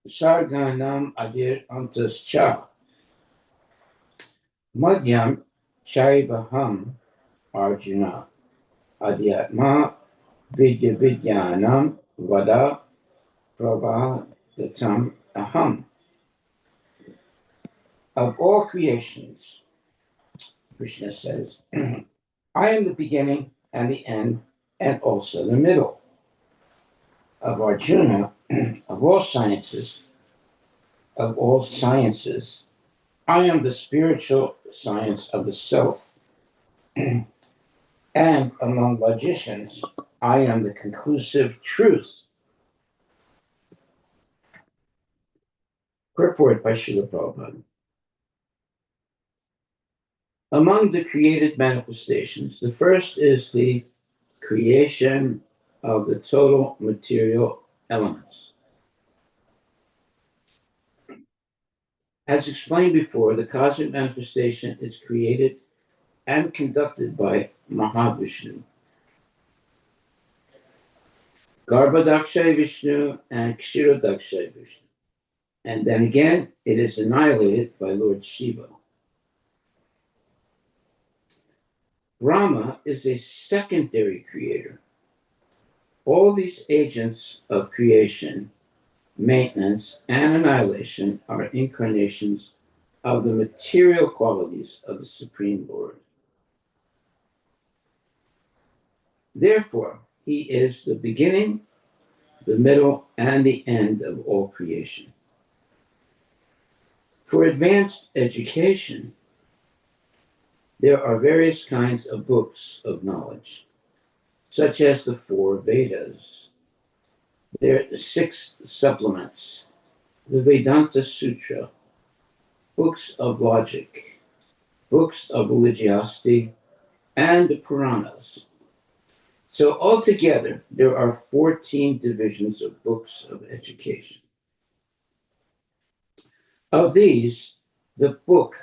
Sarganam adir antascha madhyam chaivaham Arjuna adhyatma vidyanam vada pravadatam aham. Of all creations, Krishna says, I am the beginning and the end and also the middle. Of Arjuna, of all sciences, I am the spiritual science of the self. And among logicians, I am the conclusive truth. Purport by Srila Prabhupada. Among the created manifestations, the first is the creation of the total material elements. As explained before, the cosmic manifestation is created and conducted by Mahavishnu, Garbhodakshay Vishnu, and Kshirodakshay Vishnu. And then again, it is annihilated by Lord Shiva. Brahma is a secondary creator. All these agents of creation, maintenance, and annihilation are incarnations of the material qualities of the Supreme Lord. Therefore, he is the beginning, the middle, and the end of all creation. For advanced education, there are various kinds of books of knowledge, such as the 4 Vedas. There are 6 supplements, the Vedanta Sutra, books of logic, books of religiosity, and the Puranas. So altogether, there are 14 divisions of books of education. Of these, the book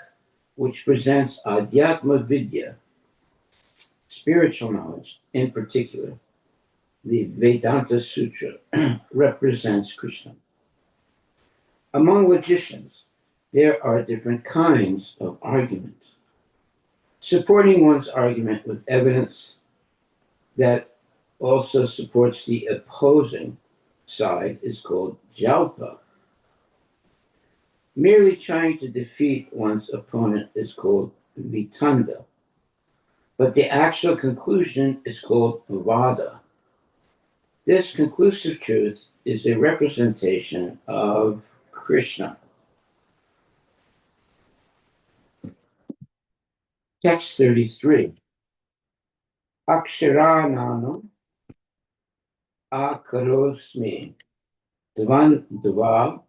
which presents Adhyatma Vidya, spiritual knowledge in particular, the Vedanta Sutra, represents Krishna. Among logicians, there are different kinds of argument. Supporting one's argument with evidence that also supports the opposing side is called jalpa. Merely trying to defeat one's opponent is called vitanda. But the actual conclusion is called vada. This conclusive truth is a representation of Krishna. Text 33. Aksharananam akarosmi dvandva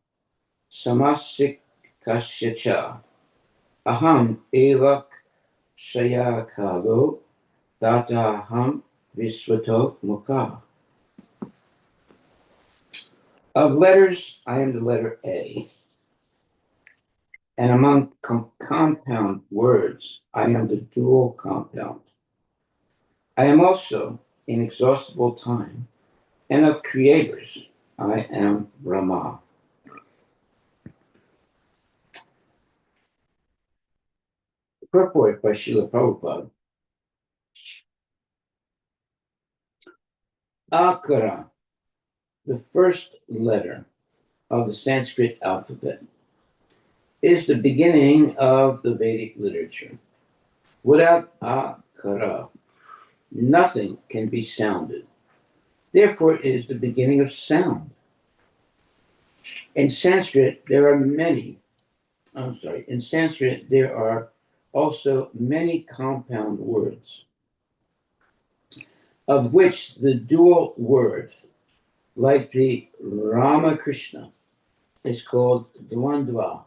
samasikasyacha aham evak shayakalo tataham visvato mukha. Of letters, I am the letter A. And among compound words, I am the dual compound. I am also inexhaustible time, and of creators, I am Brahma. Purport by Srila Prabhupada. Akara, the first letter of the Sanskrit alphabet, is the beginning of the Vedic literature. Without akara, nothing can be sounded. Therefore, it is the beginning of sound. In Sanskrit, there are also many compound words, of which the dual word, like the Ramakrishna, is called Dvandva.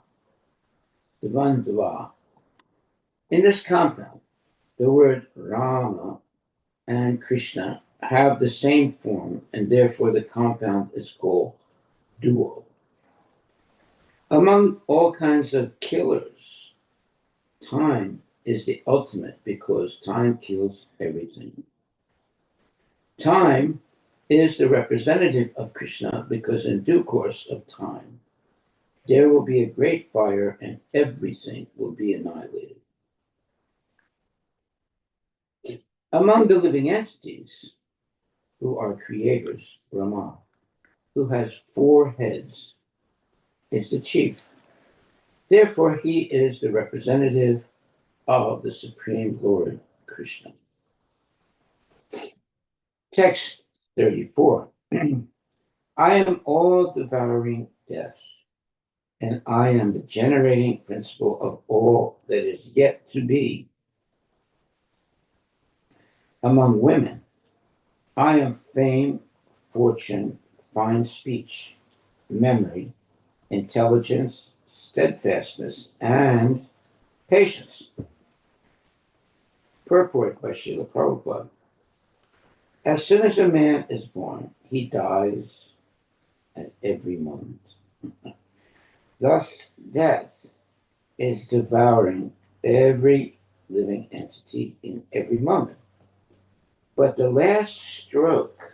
Dvandva. In this compound, the word Rama and Krishna have the same form, and therefore the compound is called dual. Among all kinds of killers, time is the ultimate because time kills everything. Time is the representative of Krishna because in due course of time, There will be a great fire, and everything will be annihilated. Among the living entities who are creators, Brahma, who has 4 heads, is the chief. Therefore, he is the representative of the Supreme Lord Krishna. Text 34. I am all devouring death, and I am the generating principle of all that is yet to be. Among women, I am fame, fortune, fine speech, memory, intelligence, steadfastness, and patience. Purport by Srila Prabhupada. As soon as a man is born, he dies at every moment. Thus, death is devouring every living entity in every moment. But the last stroke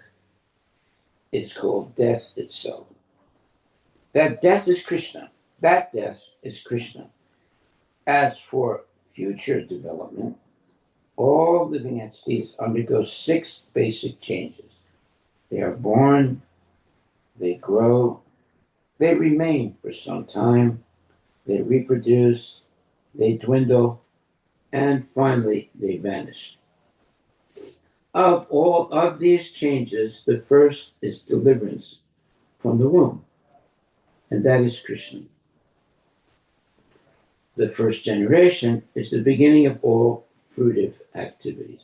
is called death itself. That death is Krishna. That death is Krishna. As for future development, all living entities undergo 6 basic changes. They are born, they grow, they remain for some time, they reproduce, they dwindle, and finally they vanish. Of all of these changes, the first is deliverance from the womb, and that is Krishna. The first generation is the beginning of all fruitive activities.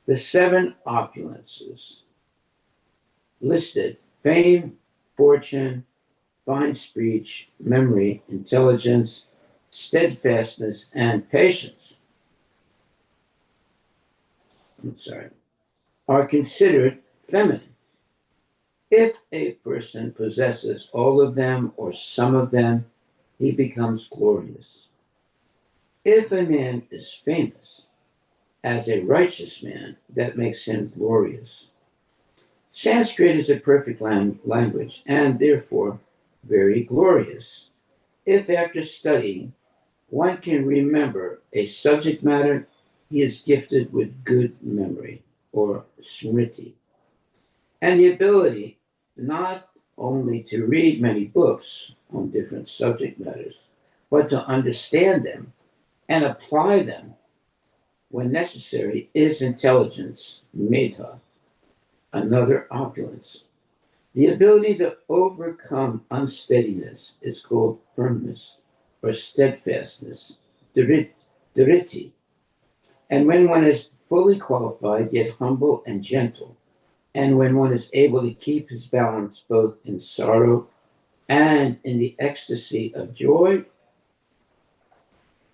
The 7 opulences listed: fame, fortune, fine speech, memory, intelligence, steadfastness, and patience, are considered feminine. If a person possesses all of them or some of them, he becomes glorious. If a man is famous as a righteous man, that makes him glorious. Sanskrit is a perfect language and therefore very glorious. If after studying one can remember a subject matter, he is gifted with good memory, or smriti, and the ability not only to read many books on different subject matters, but to understand them and apply them when necessary is intelligence, metha, another opulence. The ability to overcome unsteadiness is called firmness or steadfastness, dhriti. And when one is fully qualified, yet humble and gentle, and when one is able to keep his balance both in sorrow and in the ecstasy of joy,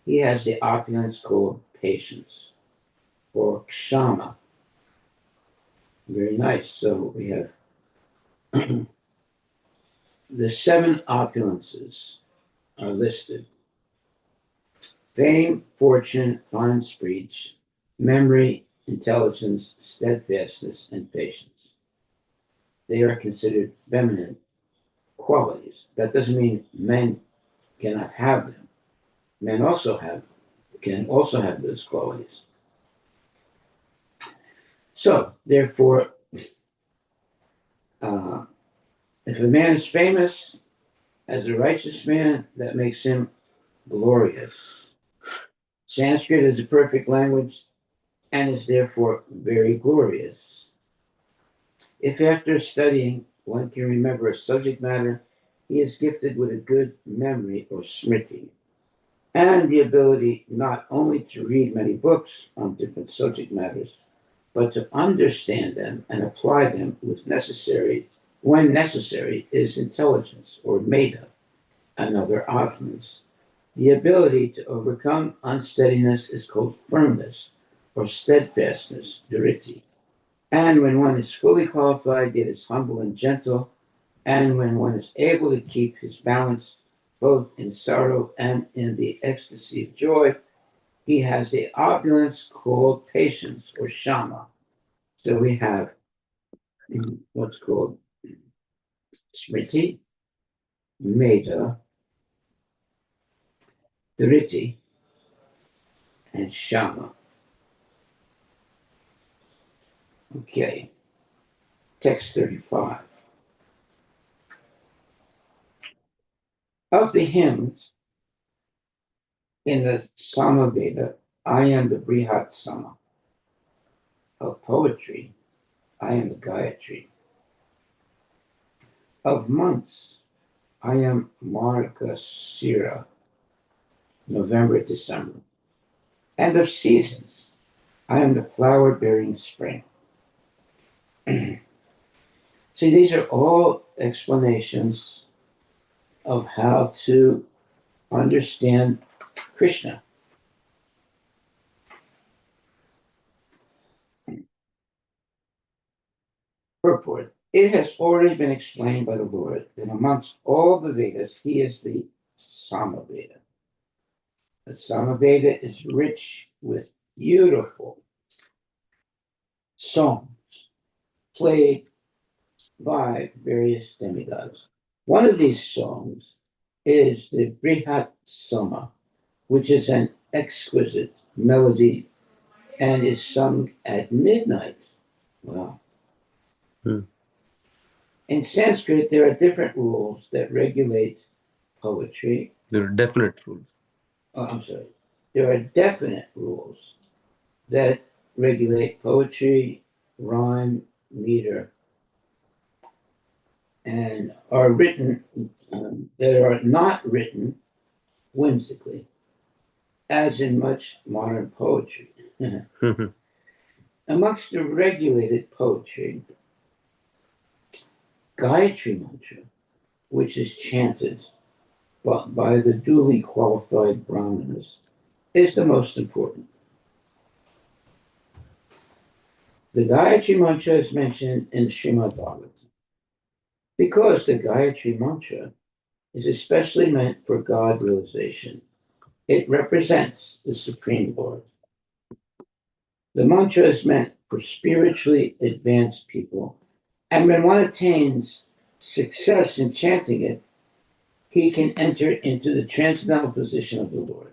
he has the opulence called patience or kshama. Very nice. So we have the 7 opulences are listed: fame, fortune, fine speech, memory, intelligence, steadfastness, and patience. They are considered feminine qualities. That doesn't mean men cannot have them. Men can also have those qualities. So, therefore, if a man is famous as a righteous man, that makes him glorious. Sanskrit is a perfect language and is therefore very glorious. If after studying one can remember a subject matter, he is gifted with a good memory or smriti, and the ability not only to read many books on different subject matters, but to understand them and apply them when necessary is intelligence or meta, another opulence. The ability to overcome unsteadiness is called firmness or steadfastness, dhriti. And when one is fully qualified, yet is humble and gentle, and when one is able to keep his balance both in sorrow and in the ecstasy of joy, he has the opulence called patience or shama. So we have what's called smriti, Meda, Dhriti, and Shama. Okay, text 35. Of the hymns in the Samaveda, I am the Brihat Sama. Of poetry, I am the Gayatri. Of months, I am Margasira, November, December. And of seasons, I am the flower-bearing spring. See, these are all explanations of how to understand Krishna. Purport. It has already been explained by the Lord that amongst all the Vedas, he is the Samaveda. The Samaveda is rich with beautiful songs played by various demigods. One of these songs is the Brihat Soma, which is an exquisite melody and is sung at midnight. Wow. Hmm. In Sanskrit, there are different rules that regulate poetry. There are definite rules. Oh, I'm sorry. There are definite rules that regulate poetry, rhyme, meter, and are written, that are not written whimsically, as in much modern poetry. Amongst the regulated poetry, Gayatri Mantra, which is chanted by the duly qualified Brahmanas, is the most important. The Gayatri Mantra is mentioned in Srimad Bhagavatam because the Gayatri Mantra is especially meant for God realization. It represents the Supreme Lord. The mantra is meant for spiritually advanced people, and when one attains success in chanting it, he can enter into the transcendental position of the Lord.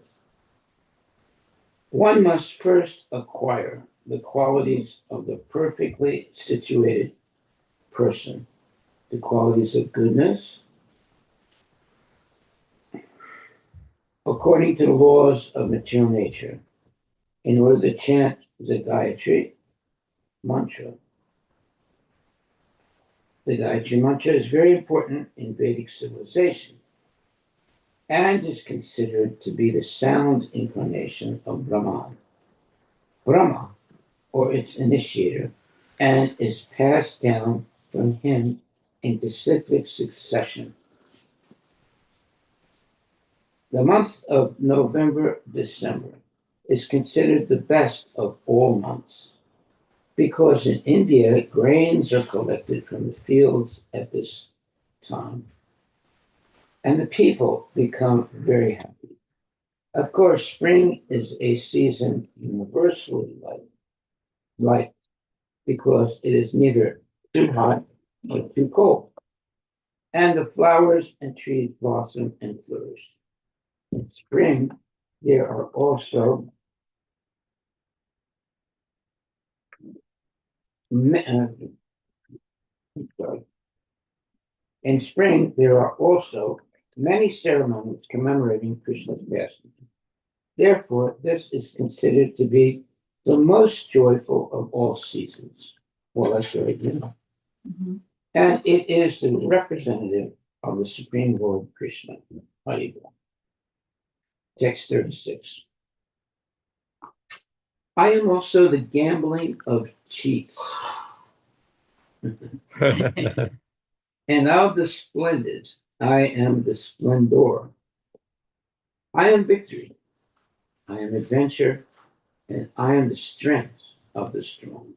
One must first acquire the qualities of the perfectly situated person, the qualities of goodness, according to the laws of material nature, in order to chant the Gayatri mantra. The Gayatri mantra is very important in Vedic civilization and is considered to be the sound incarnation of Brahman, Brahma, or its initiator, and is passed down from him in cyclic succession. The month of November, December is considered the best of all months because in India, grains are collected from the fields at this time, and the people become very happy. Of course, spring is a season universally liked because it is neither too hot nor too cold, and the flowers and trees blossom and flourish. In spring, there are also sorry. In spring, there are also many ceremonies commemorating Krishna's passing. Therefore, this is considered to be the most joyful of all seasons. Well, that's very good. Mm-hmm. And it is the representative of the Supreme Lord Krishna. Harivilas. Text 36. I am also the gambling of cheats. And of the splendid, I am the splendor. I am victory. I am adventure, and I am the strength of the strong.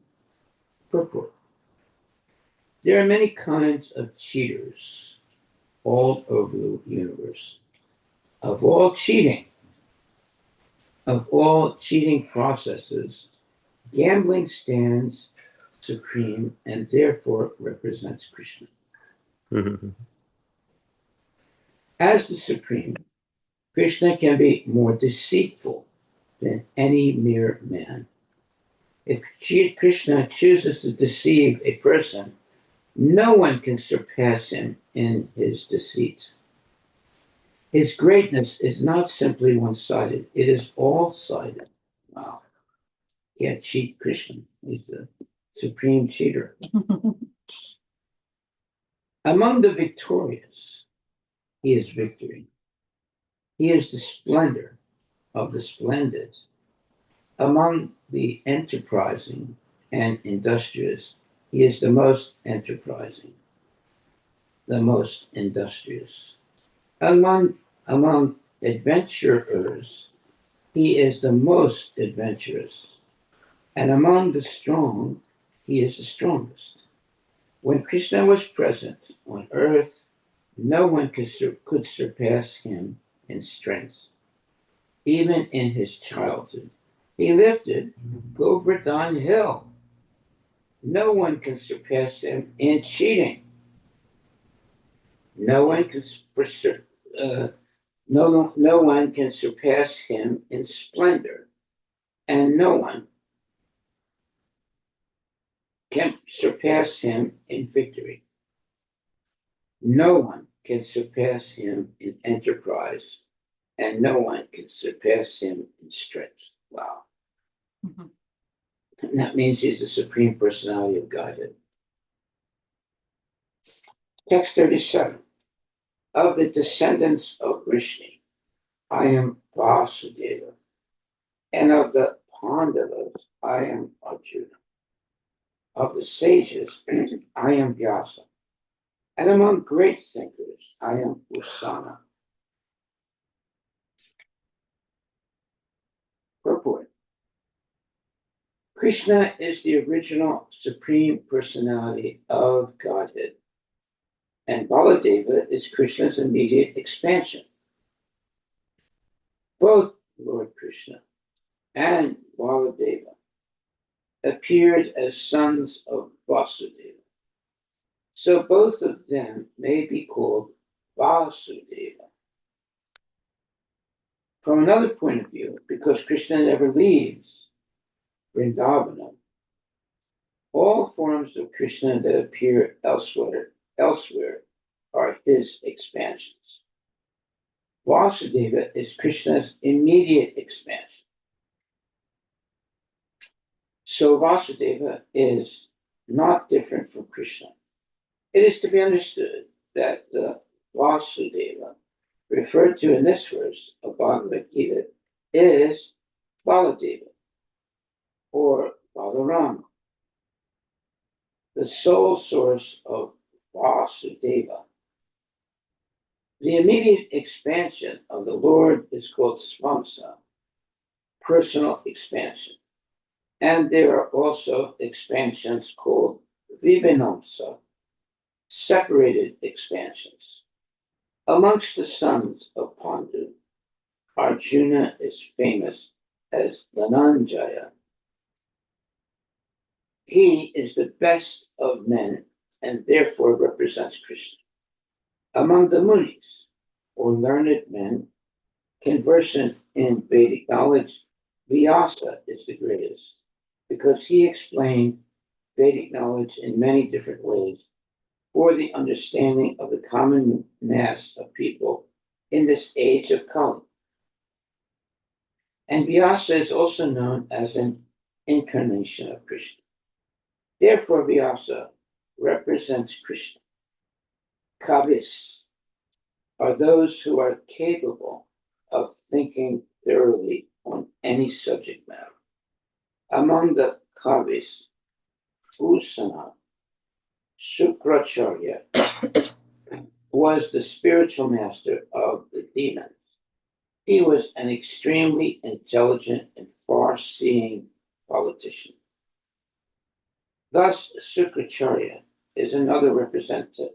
Purport. There are many kinds of cheaters all over the universe. Of all cheating processes, gambling stands supreme and therefore represents Krishna. As the Supreme, Krishna can be more deceitful than any mere man. If Krishna chooses to deceive a person, no one can surpass him in his deceit. His greatness is not simply one-sided, it is all-sided. Wow. Can't cheat Krishna. He's the supreme cheater. Among the victorious, he is victory. He is the splendor of the splendid. Among the enterprising and industrious, he is the most enterprising, the most industrious. Among adventurers, he is the most adventurous. And among the strong, he is the strongest. When Krishna was present on earth, no one could surpass him in strength. Even in his childhood, he lifted Govardhan Hill. No one can surpass him in cheating. No one can no one can surpass him in splendor, and no one can surpass him in victory. No one can surpass him in enterprise, and no one can surpass him in strength. Wow. Mm-hmm. And that means he's the Supreme Personality of Godhead. Text 37. Of the descendants of Vishnu, I am Vasudeva, and of the Pandavas, I am Arjuna. Of the sages, I am Vyasa, and among great thinkers, I am Usana. Purport. Krishna is the original Supreme Personality of Godhead, and Baladeva is Krishna's immediate expansion. Both Lord Krishna and Baladeva appeared as sons of Vasudeva. So both of them may be called Vasudeva. From another point of view, because Krishna never leaves Vrindavana, all forms of Krishna that appear elsewhere are his expansions. Vasudeva is Krishna's immediate expansion. So Vasudeva is not different from Krishna. It is to be understood that the Vasudeva referred to in this verse of Bhagavad Gita is Baladeva or Balarama, the sole source of Vasudeva. The immediate expansion of the Lord is called Svamsa, personal expansion. And there are also expansions called Vibhinamsa, separated expansions. Amongst the sons of Pandu, Arjuna is famous as Dhananjaya. He is the best of men and therefore represents Krishna. Among the Munis, or learned men, conversant in Vedic knowledge, Vyasa is the greatest, because he explained Vedic knowledge in many different ways for the understanding of the common mass of people in this age of Kali. And Vyasa is also known as an incarnation of Krishna. Therefore, Vyasa represents Krishna. Kavis are those who are capable of thinking thoroughly on any subject matter. Among the Kavis, Usana, Shukracharya was the spiritual master of the demons. He was an extremely intelligent and far-seeing politician. Thus, Shukracharya is another representative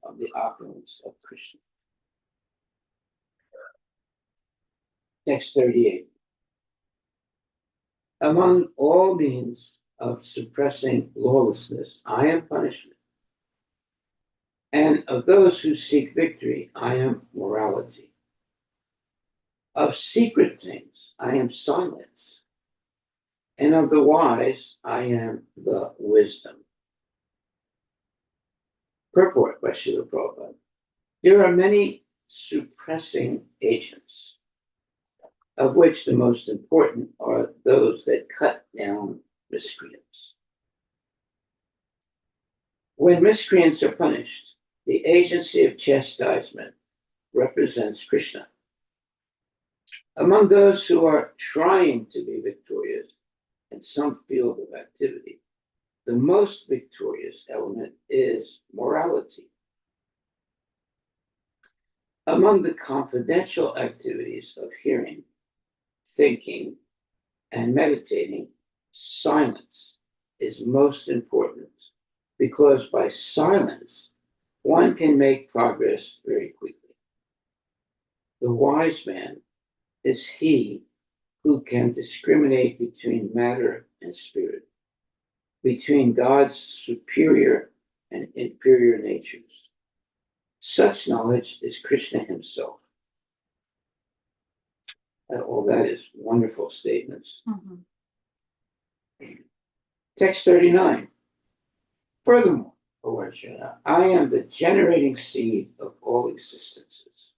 of the opulence of Krishna. Text 38. Among all means of suppressing lawlessness, I am punishment. And of those who seek victory, I am morality. Of secret things, I am silence. And of the wise, I am the wisdom. Purport by Srila Prabhupada. There are many suppressing agents, of which the most important are those that cut down miscreants. When miscreants are punished, the agency of chastisement represents Krishna. Among those who are trying to be victorious in some field of activity, the most victorious element is morality. Among the confidential activities of hearing, thinking, and meditating, silence is most important because by silence, one can make progress very quickly. The wise man is he who can discriminate between matter and spirit, between God's superior and inferior natures. Such knowledge is Krishna himself. All that is wonderful statements. Text 39. Furthermore, O Arjuna, I am the generating seed of all existences.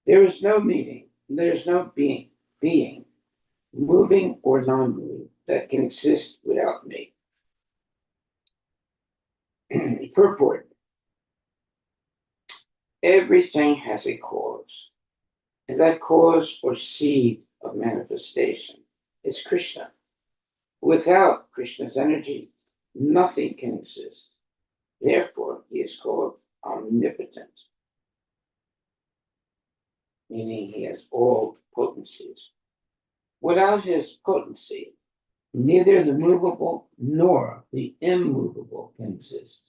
There is no being, moving or non-moving, that can exist without me. Purport. Everything has a cause, and that cause or seed of manifestation is Krishna. Without Krishna's energy, nothing can exist. Therefore, he is called omnipotent, meaning he has all potencies. Without his potency, neither the movable nor the immovable can exist.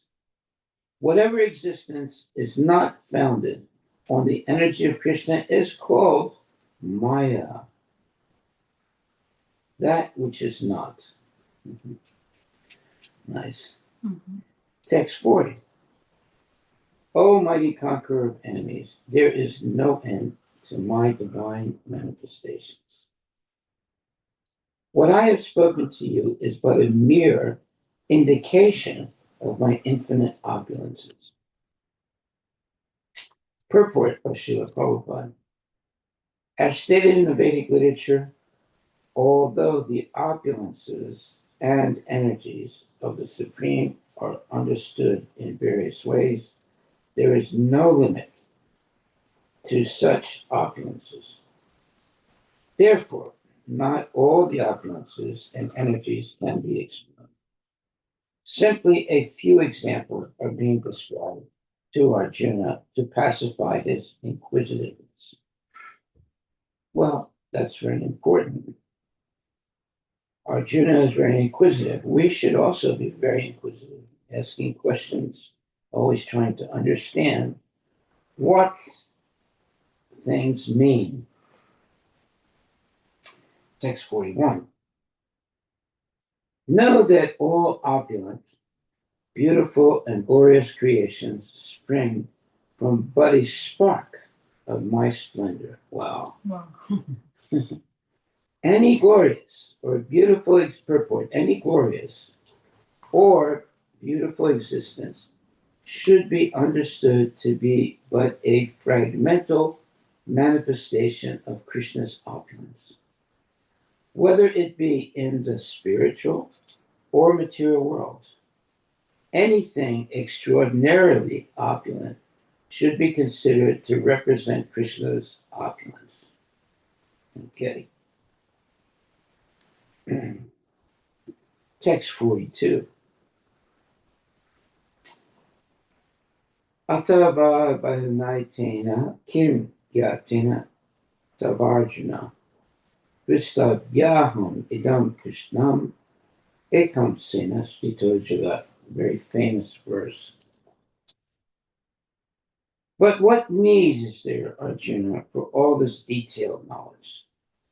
Whatever existence is not founded on the energy of Krishna is called Maya, that which is not. Nice. Text 40. O mighty conqueror of enemies, there is no end to my divine manifestations. What I have spoken to you is but a mere indication of my infinite opulences. Purport of Srila Prabhupada. As stated in the Vedic literature, although the opulences and energies of the Supreme are understood in various ways, there is no limit to such opulences. Therefore, not all the opulences and energies can be explained. Simply a few examples are being described to Arjuna to pacify his inquisitiveness. Well, that's very important. Arjuna is very inquisitive. We should also be very inquisitive, asking questions, always trying to understand what things mean. Text 41. Know that all opulent, beautiful, and glorious creations spring from but a spark of my splendor. Wow. Any glorious or beautiful purport, any glorious or beautiful existence should be understood to be but a fragmental manifestation of Krishna's opulence. Whether it be in the spiritual or material world, anything extraordinarily opulent should be considered to represent Krishna's opulence. Okay. Text 42. Atava Bahanaitena Kim Yatina Tavarjuna Kristavyaham Idam Krishnam Ekam Sena Stito Jagat. Very famous verse. But what need is there, Arjuna, for all this detailed knowledge?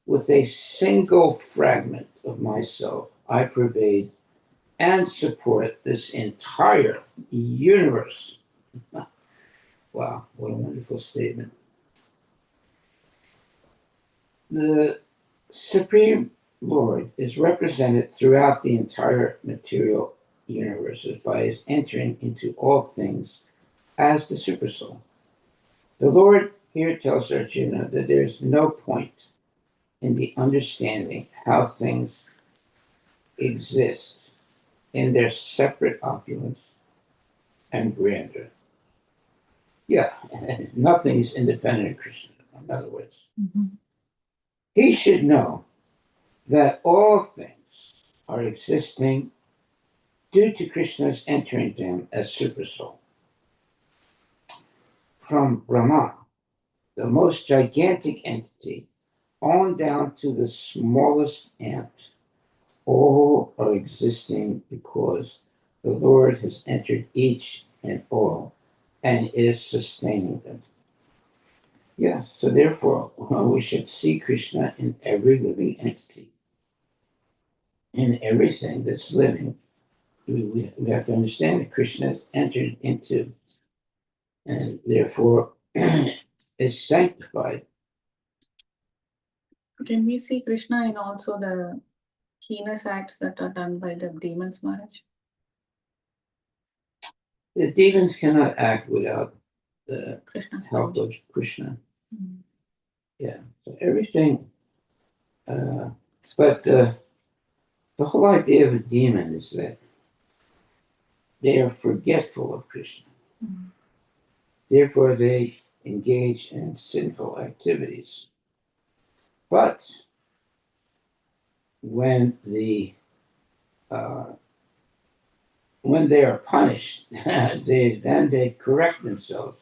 With a single fragment of myself, I pervade and support this entire universe. Wow, what a wonderful statement. The Supreme Lord is represented throughout the entire material universes by his entering into all things as the Supersoul. The Lord here tells Arjuna that there is no point in the understanding how things exist in their separate opulence and grandeur. Yeah, nothing is independent of Krishna, in other words. He should know that all things are existing due to Krishna's entering them as Supersoul. From Brahma, the most gigantic entity, on down to the smallest ant, all are existing because the Lord has entered each and all and is sustaining them. Yes, so therefore, we should see Krishna in every living entity, in everything that's living. We have to understand that Krishna has entered into and therefore is sanctified. Can we see Krishna in also the heinous acts that are done by the demons, Maharaj? The demons cannot act without the Krishna's help knowledge. of Krishna. Mm. Yeah, so everything. But the whole idea of a demon is that they are forgetful of Krishna. Mm. Therefore, they engage in sinful activities. But when they are punished, they correct themselves.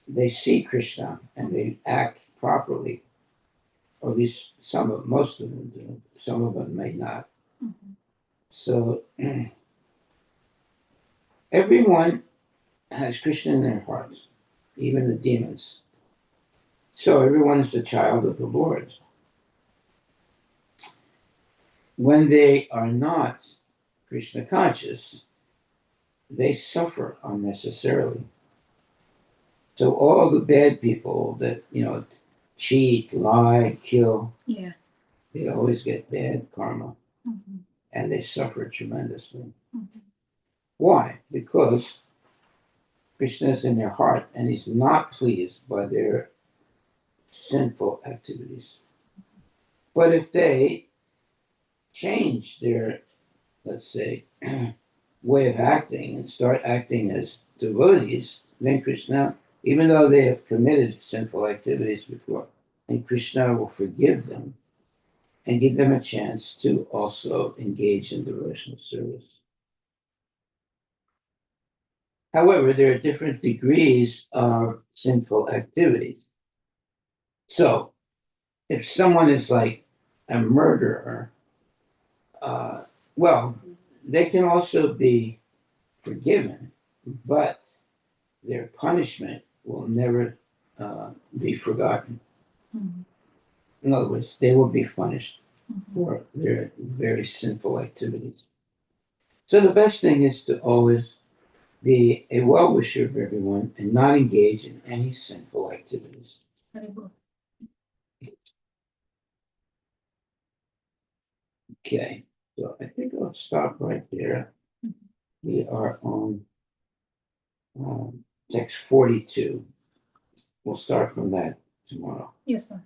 They see Krishna and they act properly, or at least most of them do. Some of them may not. Mm-hmm. So everyone has Krishna in their hearts, even the demons. So everyone is a child of the Lord. When they are not Krishna conscious, they suffer unnecessarily. So all the bad people that cheat, lie, kill, Yeah. they always get bad karma, Mm-hmm. and they suffer tremendously. Mm-hmm. Why? Because Krishna is in their heart, and he's not pleased by their sinful activities. But if they change their, let's say, way of acting and start acting as devotees, then Krishna, even though they have committed sinful activities before, and Krishna will forgive them and give them a chance to also engage in devotional service. However, there are different degrees of sinful activities. So, if someone is like a murderer, well, they can also be forgiven, but their punishment will never be forgotten. Mm-hmm. In other words, they will be punished Mm-hmm. for their very sinful activities. So the best thing is to always be a well-wisher of everyone and not engage in any sinful activities. Very good. Okay, so I think I'll stop right there. Mm-hmm. We are on text 42. We'll start from that tomorrow. Yes, Maharaj.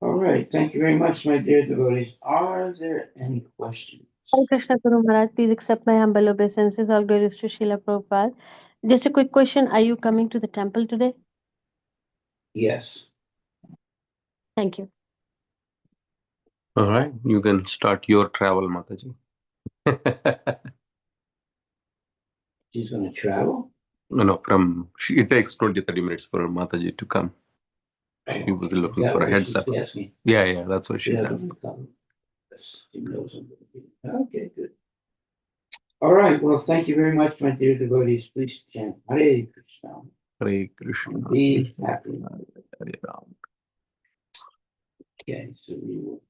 All right. Thank you very much, my dear devotees. Are there any questions? Hare Krishna Guru Maharaj, please accept my humble obeisances. All glories to Srila Prabhupada. Just a quick question. Are you coming to the temple today? Yes. Thank you. All right, you can start your travel, Mataji. She's going to travel? No, it takes 20-30 minutes for Mataji to come. She was looking for a heads up. Asking. Yeah, that's what She she doesn't asked. want to come. She knows I'm going to be. Okay, good. All right. Well, thank you very much, my dear devotees. Please chant Hare Krishna. Hare Krishna. And be happy. Hare Ram. Okay, so we will